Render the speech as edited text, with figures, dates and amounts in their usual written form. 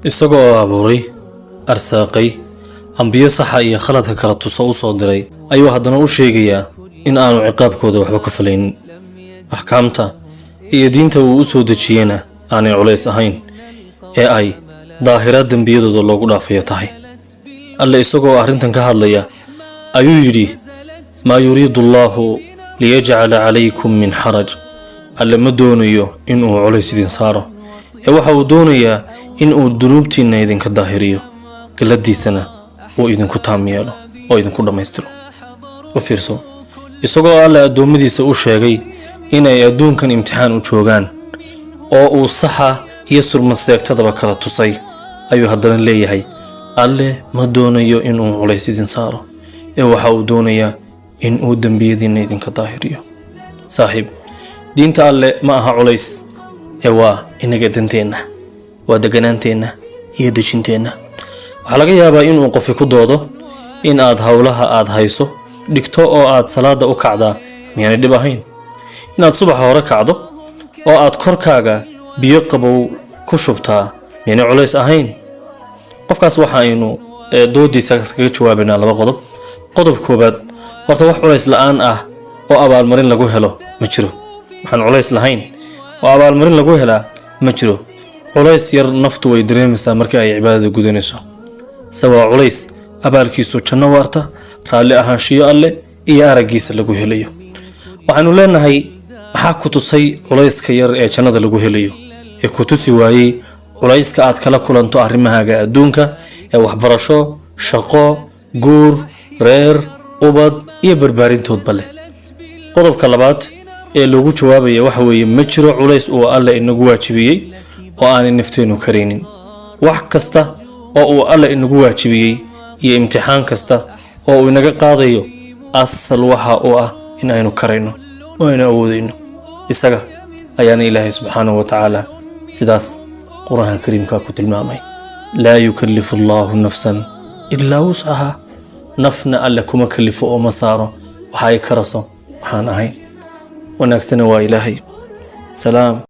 isagoo abuuray arsaaqay ambiyo saxa iyo khaladka kala tuso u soo diray ayuu haddana u sheegayaa in aanu ciqaabkooda waxba ka falaynin. axkaamta iyo diinta uu u soo dejiyena aanay culays ahayn ee ay daahiraad dembiyadooda loogu dhaafayo tahay. alle isagoo arrintan ka hadlaya ayuu yidhi maa yuriidu allaahu liyajcala calaykum min xaraj. alle ma doonayo inuu culays idin saaro ee waxa uu doonayaa inuu dunuubtiinna idinka daahiriyo, galladiisana uu idinku taam yeelo oo idinku dhammaystiro. u fiirso, isagoo alle addoommadiisa u sheegay inay adduunkan imtixaan u joogaan oo uu saxa iyo surmaseegtadaba kala tusay ayuu haddana leeyahay alle ma doonayo inuu culays idin saaro ee waxa uu doonayaa inuu dembiyadiinna idinka daahiriyo. saaxiib, diinta alle ma aha culays ee waa inaga danteenna, waa deganaanteenna iyo dejinteenna. waxaa laga yaabaa inuu qofi ku doodo in aad howlaha aad hayso dhigto oo aad salaada u kacdaa miyaanay dhib ahayn, inaad subaxa hore kacdo oo aad korkaaga biyo qabow ku shubtaa miyaanay culays ahayn. qofkaas waxaaynu doodiisa kaga jawaabaynaa laba qodob. qodob koobaad, horta wax culays la'aan ah oo abaalmarin lagu helo ma jiro. waxaan culays lahayn oo abaalmarin lagu helaa ma jiro. culays yar naftu way dareemaysaa markii ay cibaadada gudanayso, sawaa culays abaalkiisu janno waarta, raalli ahaanshiyo alle iyo araggiisa lagu helayo. waxaanu leenahay maxaa ku tusay culayska yar ee jannada lagu helayo ee ku tusi waayey culayska aad kala kulanto arrimahaaga adduunka ee waxbarasho, shaqo, guur, reer, ubad iyo barbaarintoodba leh. qodobka labaad ee lagu jawaabaya waxa weeye ma jiro culays uu alle inagu waajibiyey oo aanay nafteennu karaynin. wax kasta oo uu alle inagu waajibiyey iyo imtixaan kasta oo uu inaga qaadayo asal waxa uu ah in aynu karayno oo aynu awoodayno. isaga ayaana ilaahay subxaanahu wa tacaala sidaas qur-aanka kariimka ku tilmaamay. laa yukallifu allaahu nafsan ilaa wuscaha. nafna alle kuma kallifo oo ma saaro waxa ay karaso waxaan ahayn. wanaagsana waa ilaahay. salaam.